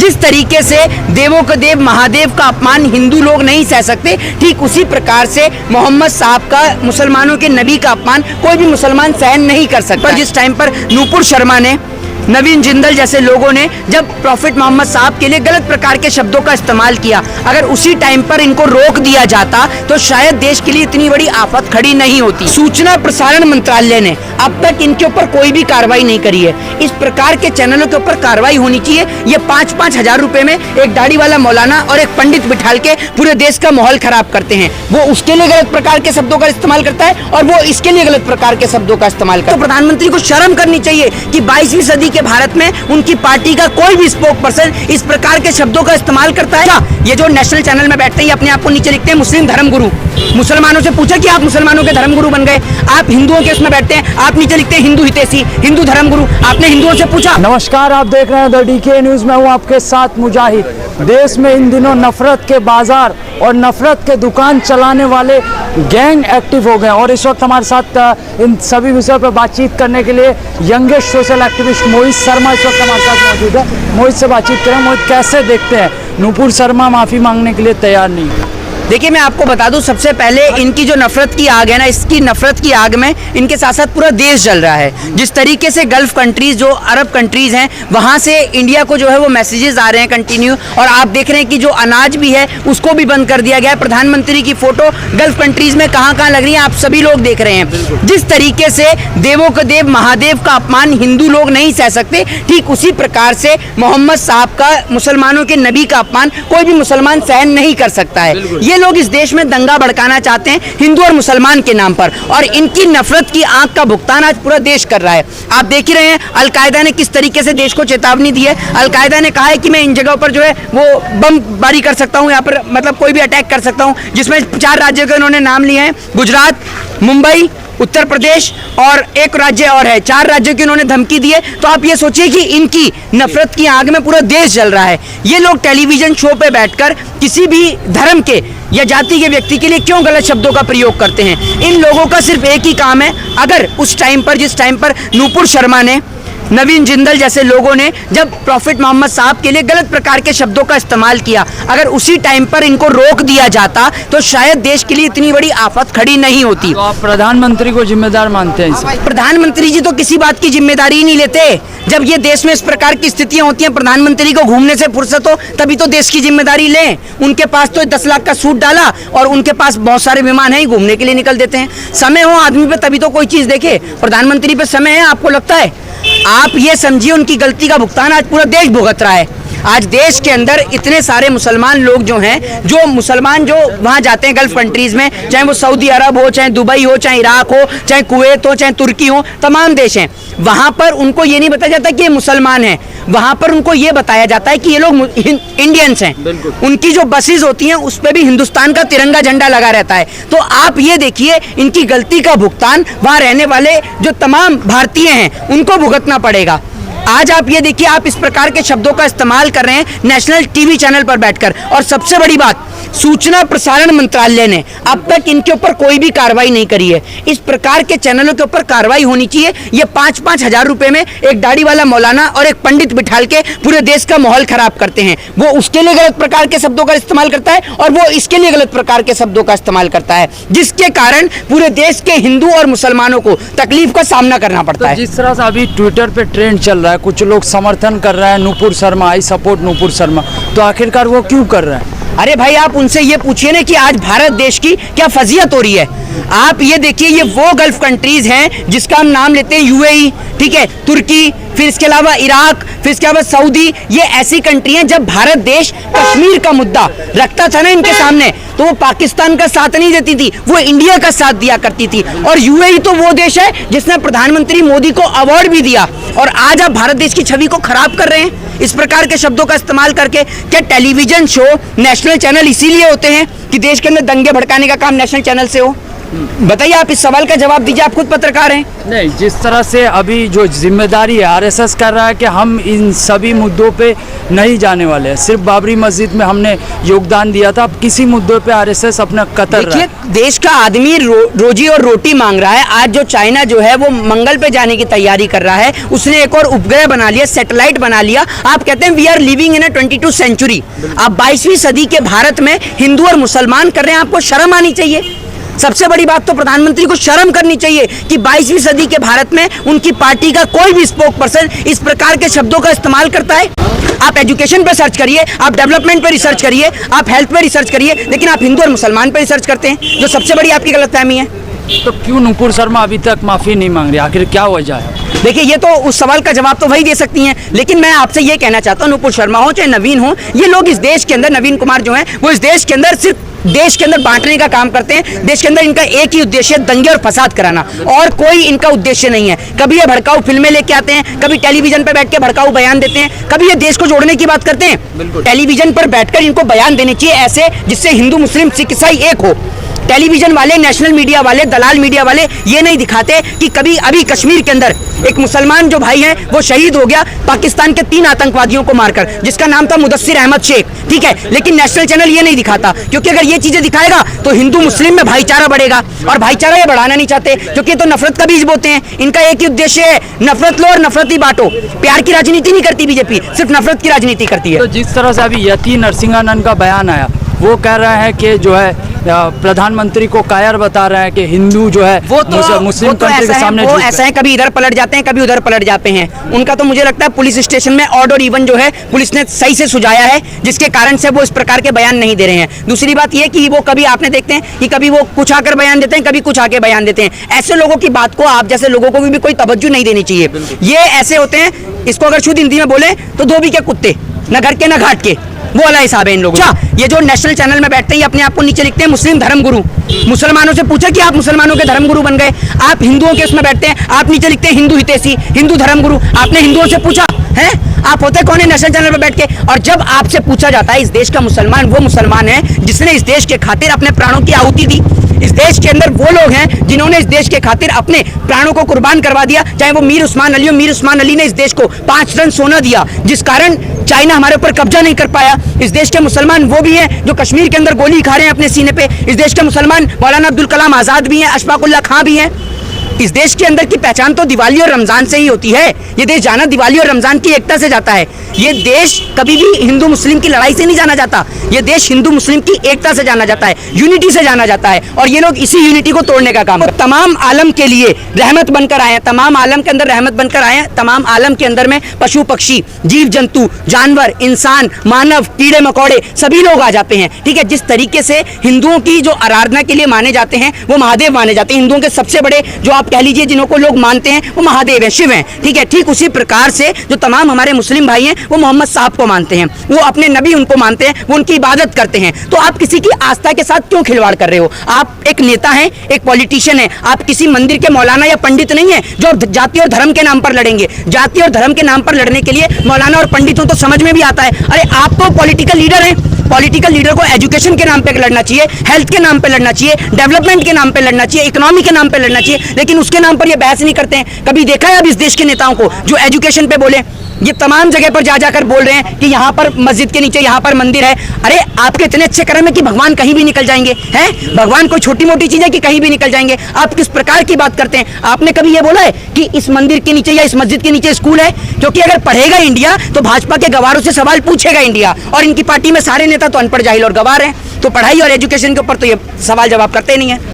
जिस तरीके से देवों के देव महादेव का अपमान हिंदू लोग नहीं सह सकते, ठीक उसी प्रकार से मोहम्मद साहब का, मुसलमानों के नबी का अपमान कोई भी मुसलमान सहन नहीं कर सकता। जिस टाइम पर नूपुर शर्मा ने, नवीन जिंदल जैसे लोगों ने जब प्रॉफिट मोहम्मद साहब के लिए गलत प्रकार के शब्दों का इस्तेमाल किया, अगर उसी टाइम पर इनको रोक दिया जाता तो शायद देश के लिए इतनी बड़ी आफत खड़ी नहीं होती। सूचना प्रसारण मंत्रालय ने अब तक इनके ऊपर कोई भी कार्रवाई नहीं करी है। इस प्रकार के चैनलों के ऊपर कार्रवाई होनी चाहिए। ये 5-5 हजार रुपए में एक दाढ़ी वाला मौलाना और एक पंडित बिठाल के पूरे देश का माहौल खराब करते हैं। वो उसके लिए गलत प्रकार के शब्दों का इस्तेमाल करता है और वो इसके लिए गलत प्रकार के शब्दों का इस्तेमाल करता है। तो प्रधानमंत्री को शर्म करनी चाहिए कि 22वीं सदी के भारत में उनकी पार्टी का कोई भी स्पोक पर्सन इस प्रकार के शब्दों का इस्तेमाल करता है। ये जो नेशनल चैनल में बैठते हैं, अपने आप को नीचे लिखते हैं मुस्लिम धर्मगुरु। मुसलमानों से पूछा कि आप मुसलमानों के धर्मगुरु बन गए, आप हिंदुओं के उसमें बैठते हैं, आप नीचे लिखते हैं हिंदू हितैषी, हिंदू धर्मगुरु। आपने हिंदुओं से पूछा? नमस्कार, आप देख रहे हैं द डीके न्यूज में हूं आपके साथ मुजाहिद। देश में इन दिनों नफरत के बाजार और नफरत के दुकान चलाने वाले गैंग एक्टिव हो गए और इस वक्त हमारे साथ इन सभी विषयों पर बातचीत करने के लिए youngest social activist Mohit Sharma इस वक्त हमारे साथ मौजूद है। मोहित से बातचीत करें। मोहित, कैसे देखते हैं नूपुर शर्मा माफी मांगने के लिए तैयार नहीं? देखिए, मैं आपको बता दूं, सबसे पहले इनकी जो नफरत की आग है ना, इसकी नफरत की आग में इनके साथ साथ पूरा देश जल रहा है। जिस तरीके से गल्फ कंट्रीज, जो अरब कंट्रीज हैं, वहां से इंडिया को जो है वो मैसेजेस आ रहे हैं कंटिन्यू, और आप देख रहे हैं कि जो अनाज भी है उसको भी बंद कर दिया गया है। प्रधानमंत्री की फोटो गल्फ कंट्रीज में कहां लग रही है, आप सभी लोग देख रहे हैं। जिस तरीके से देवों के देव महादेव का अपमान हिंदू लोग नहीं सह सकते, ठीक उसी प्रकार से मोहम्मद साहब का, मुसलमानों के नबी का अपमान कोई भी मुसलमान सहन नहीं कर सकता है। ये लोग इस देश में दंगा भड़काना चाहते हैं हिंदू और मुसलमान के नाम पर, और इनकी नफरत की आंख का भुगतान आज पूरा देश कर रहा है। आप देख ही रहे हैं अलकायदा ने किस तरीके से देश को चेतावनी दी है। अलकायदा ने कहा है कि मैं इन जगहों पर जो है वो बम बारी कर सकता हूं, यहाँ पर मतलब कोई भी अटैक कर सकता हूं, जिसमें 4 राज्यों के उन्होंने नाम लिए हैं, गुजरात, मुंबई, उत्तर प्रदेश और एक राज्य और है। 4 राज्यों की उन्होंने धमकी दी है। तो आप ये सोचिए कि इनकी नफरत की आग में पूरा देश जल रहा है। ये लोग टेलीविजन शो पे बैठकर किसी भी धर्म के या जाति के व्यक्ति के लिए क्यों गलत शब्दों का प्रयोग करते हैं? इन लोगों का सिर्फ एक ही काम है, अगर उस टाइम पर, जिस टाइम पर नूपुर शर्मा ने, नवीन जिंदल जैसे लोगों ने जब प्रॉफिट मोहम्मद साहब के लिए गलत प्रकार के शब्दों का इस्तेमाल किया, अगर उसी टाइम पर इनको रोक दिया जाता तो शायद देश के लिए इतनी बड़ी आफत खड़ी नहीं होती। तो आप प्रधानमंत्री को जिम्मेदार मानते हैं? प्रधानमंत्री जी तो किसी बात की जिम्मेदारी ही नहीं लेते। जब ये देश में इस प्रकार की स्थितियां होती हैं, प्रधानमंत्री को घूमने से फुर्सत हो तभी तो देश की जिम्मेदारी लें। उनके पास तो 10 लाख का सूट डाला और उनके पास बहुत सारे विमान हैं, घूमने के लिए निकल देते हैं। समय हो आदमी पे तभी तो कोई चीज देखे। प्रधानमंत्री पे समय है, आपको लगता है? आप ये समझिए उनकी गलती का भुगतान आज पूरा देश भुगत रहा है। आज देश के अंदर इतने सारे मुसलमान लोग जो हैं, जो मुसलमान जो वहाँ जाते हैं गल्फ कंट्रीज में, चाहे वो सऊदी अरब हो, चाहे दुबई हो, चाहे इराक हो, चाहे कुवैत हो, चाहे तुर्की हो, तमाम देश हैं, वहाँ पर उनको ये नहीं बताया जाता कि ये मुसलमान हैं। वहाँ पर उनको ये बताया जाता है कि ये लोग इंडियंस हैं। उनकी जो बसेस होती हैं उस पर भी हिंदुस्तान का तिरंगा झंडा लगा रहता है। तो आप ये देखिए, इनकी गलती का भुगतान वहाँ रहने वाले जो तमाम भारतीय हैं उनको भुगतना पड़ेगा। आज आप ये देखिए, आप इस प्रकार के शब्दों का इस्तेमाल कर रहे हैं नेशनल टीवी चैनल पर बैठकर, और सबसे बड़ी बात, सूचना प्रसारण मंत्रालय ने अब तक इनके ऊपर कोई भी कार्रवाई नहीं करी है। इस प्रकार के चैनलों के ऊपर कार्रवाई होनी चाहिए। ये 5-5 हजार रुपए में एक दाढ़ी वाला मौलाना और एक पंडित बिठाल के पूरे देश का माहौल खराब करते हैं। वो उसके लिए गलत प्रकार के शब्दों का इस्तेमाल करता है और वो इसके लिए गलत प्रकार के शब्दों का इस्तेमाल करता है, जिसके कारण पूरे देश के हिंदू और मुसलमानों को तकलीफ का सामना करना पड़ता है। जिस तरह से अभी ट्विटर पे ट्रेंड चल रहा है, कुछ लोग समर्थन कर रहे हैं नूपुर शर्मा, आई सपोर्ट नूपुर शर्मा, तो आखिरकार वो क्यों कर रहे हैं? अरे भाई, आप उनसे ये पूछिए ना कि आज भारत देश की क्या फजीयत हो रही है। आप ये देखिए, ये वो गल्फ कंट्रीज हैं जिसका हम नाम लेते हैं यूएई, ठीक है, तुर्की, फिर इसके अलावा इराक, फिर इसके अलावा सऊदी। ये ऐसी कंट्री हैं जब भारत देश कश्मीर का मुद्दा रखता था ना इनके सामने, तो वो पाकिस्तान का साथ नहीं देती थी, वो इंडिया का साथ दिया करती थी। और यूएई तो वो देश है जिसने प्रधानमंत्री मोदी को अवार्ड भी दिया, और आज आप भारत देश की छवि को खराब कर रहे हैं इस प्रकार के शब्दों का इस्तेमाल करके। क्या टेलीविजन शो, नेशनल चैनल इसीलिए होते हैं कि देश के अंदर दंगे भड़काने का काम नेशनल चैनल से हो? बताइए, आप इस सवाल का जवाब दीजिए, आप खुद पत्रकार हैं। नहीं, जिस तरह से अभी जो जिम्मेदारी है आरएसएस कर रहा है कि हम इन सभी मुद्दों पे नहीं जाने वाले हैं। सिर्फ बाबरी मस्जिद में हमने योगदान दिया था, अब किसी मुद्दों पे आरएसएस अपना कतर रहा देखिए, है। देश का आदमी रोजी और रोटी मांग रहा है। आज जो चाइना जो है वो मंगल पे जाने की तैयारी कर रहा है, उसने एक और उपग्रह बना लिया, सैटेलाइट बना लिया। आप कहते हैं we are living in 22 century. आप 22वीं सदी के भारत में हिंदू और मुसलमान कर रहे हैं, आपको शर्म आनी चाहिए। सबसे बड़ी बात तो प्रधानमंत्री को शर्म करनी चाहिए कि 22वीं सदी के भारत में उनकी पार्टी का कोई भी स्पोक पर्सन इस प्रकार के शब्दों का इस्तेमाल करता है। आप एजुकेशन पे सर्च करिए, आप डेवलपमेंट पे रिसर्च करिए, आप हेल्थ पे रिसर्च करिए, लेकिन आप हिंदू और मुसलमान पे रिसर्च करते हैं, जो सबसे बड़ी आपकी गलतफहमी है। तो क्यों नुपुर शर्मा अभी तक माफ़ी नहीं मांग रही, आखिर क्या वजह है? देखिए, ये तो उस सवाल का जवाब तो वही दे सकती हैं, लेकिन मैं आपसे ये कहना चाहता हूँ, नुपुर शर्मा हो चाहे नवीन हो, ये लोग इस देश के अंदर, नवीन कुमार जो हैं वो इस देश के अंदर सिर्फ देश के अंदर बांटने का काम करते हैं। देश के अंदर इनका एक ही उद्देश्य है, दंगे और फसाद कराना, और कोई इनका उद्देश्य नहीं है। कभी ये भड़काऊ फिल्में लेके आते हैं, कभी टेलीविजन पर बैठ के भड़काऊ बयान देते हैं, कभी ये देश को जोड़ने की बात करते हैं। टेलीविजन पर बैठकर इनको बयान देने चाहिए ऐसे जिससे हिंदू मुस्लिम सिख ईसाई एक हो। टेलीविजन वाले, नेशनल मीडिया वाले, दलाल मीडिया वाले ये नहीं दिखाते कि कभी अभी कश्मीर के अंदर एक मुसलमान जो भाई हैं वो शहीद हो गया पाकिस्तान के 3 आतंकवादियों को मारकर, जिसका नाम था मुदस्सिर अहमद शेख, ठीक है। लेकिन नेशनल चैनल ये नहीं दिखाता, क्योंकि अगर ये चीजें दिखाएगा तो हिंदू मुस्लिम में भाईचारा बढ़ेगा, और भाईचारा ये बढ़ाना नहीं चाहते, क्योंकि ये तो नफरत का बीज बोते हैं। इनका एक ही उद्देश्य है, नफरत लो और नफरत ही बांटो। प्यार की राजनीति नहीं करती बीजेपी, सिर्फ नफरत की राजनीति करती है। तो जिस तरह से अभी यति नरसिंहानंद का बयान आया, वो कह रहा है कि जो है प्रधानमंत्री को कायर बता रहे हैं कि हिंदू जो है मुस्लिम कंट्री के सामने वो ऐसा है, कभी इधर पलट जाते हैं, कभी उधर पलट जाते हैं। उनका तो मुझे लगता है पुलिस स्टेशन में ऑड और इवन जो है पुलिस ने सही से सुझाया है, जिसके कारण से वो इस प्रकार के बयान नहीं दे रहे हैं। दूसरी बात ये कि वो कभी आपने देखते हैं कि कभी वो कुछ आकर बयान देते हैं, कभी कुछ आके बयान देते हैं। ऐसे लोगों की बात को आप जैसे लोगों को भी कोई तवज्जो नहीं देनी चाहिए। ये ऐसे होते हैं, इसको अगर शुद्ध हिंदी में बोले तो धोबी के कुत्ते, न घर के न घाट के, वो वाला हिसाब है इन लोगों का। ये जो नेशनल चैनल में बैठते हैं, ये अपने आप को नीचे लिखते हैं मुस्लिम धर्मगुरु। मुसलमानों से पूछा कि आप मुसलमानों के धर्मगुरु बन गए, आप हिंदुओं के उसमें बैठते हैं, आप नीचे लिखते हैं हिंदू हितैषी, हिंदू धर्मगुरु। आपने हिंदुओं से पूछा है, आप होते कौन है नेशनल चैनल पर बैठ के? और जब आपसे पूछा जाता है इस देश का मुसलमान वो मुसलमान है जिसने इस देश के खातिर अपने प्राणों की आहुति दी। इस देश के अंदर वो लोग हैं जिन्होंने इस देश के खातिर अपने प्राणों को कुर्बान करवा दिया, चाहे वो मीर उस्मान अली हो। मीर उस्मान अली ने इस देश को 5 टन सोना दिया, जिस कारण चाइना हमारे ऊपर कब्जा नहीं कर पाया। इस देश के मुसलमान वो भी हैं जो कश्मीर के अंदर गोली खा रहे हैं अपने सीने पे। इस देश के मुसलमान मौलाना अब्दुल कलाम आज़ाद भी हैं, अशफाकुल्लाह खां भी हैं। इस देश के अंदर की पहचान तो दिवाली और रमजान से ही होती है। ये देश जाना दिवाली और रमजान की एकता से जाता है। ये देश कभी भी हिंदू मुस्लिम की लड़ाई से नहीं जाना जाता। ये देश हिंदू मुस्लिम की एकता से जाना जाता है, यूनिटी से जाना जाता है, और ये लोग इसी यूनिटी को तोड़ने का काम करते हैं। तमाम आलम के लिए रहमत बनकर आए हैं, तमाम आलम के अंदर रहमत बनकर आए हैं। तमाम आलम के अंदर में पशु पक्षी, जीव जंतु, जानवर, इंसान, मानव, कीड़े मकोड़े सभी लोग आ जाते हैं, ठीक है। जिस तरीके से हिंदुओं की जो आराधना के लिए माने जाते हैं वो महादेव माने जाते हैं। हिंदुओं के सबसे बड़े जो आप कह लीजिए जिन्हों को लोग मानते हैं वो महादेव है, शिव हैं, ठीक है। ठीक उसी प्रकार से जो तमाम हमारे मुस्लिम भाई हैं वो मोहम्मद साहब को मानते हैं, वो अपने नबी उनको मानते हैं, वो उनकी इबादत करते हैं। तो आप किसी की आस्था के साथ क्यों खिलवाड़ कर रहे हो? आप एक नेता हैं, एक पॉलिटिशियन है, आप किसी मंदिर के मौलाना या पंडित नहीं है जो जाति और धर्म के नाम पर लड़ेंगे। जाति और धर्म के नाम पर लड़ने के लिए मौलाना और पंडितों तो समझ में भी आता है। अरे आप तो पॉलिटिकल लीडर हैं, पॉलिटिकल लीडर को एजुकेशन के नाम पे लड़ना चाहिए, हेल्थ के नाम पे लड़ना चाहिए, डेवलपमेंट के नाम पे लड़ना चाहिए, इकोनॉमी के नाम पे लड़ना चाहिए, लेकिन उसके नाम पर ये बहस नहीं करते हैं। कभी देखा है अब इस देश के नेताओं को जो एजुकेशन पे बोले? ये तमाम जगह पर जा जाकर बोल रहे हैं कि यहाँ पर मस्जिद के नीचे यहाँ पर मंदिर है। अरे आपके इतने अच्छे कर्म है कि भगवान कहीं भी निकल जाएंगे, हैं? भगवान कोई छोटी मोटी चीज है कि कहीं भी निकल जाएंगे? आप किस प्रकार की बात करते हैं? आपने कभी ये बोला है कि इस मंदिर के नीचे या इस मस्जिद के नीचे स्कूल है? क्योंकि अगर पढ़ेगा इंडिया तो भाजपा के गवारों से सवाल पूछेगा इंडिया, और इनकी पार्टी में सारे नेता तो अनपढ़ जाहिल और गवार हैं। तो पढ़ाई और एजुकेशन के ऊपर तो ये सवाल जवाब करते नहीं है।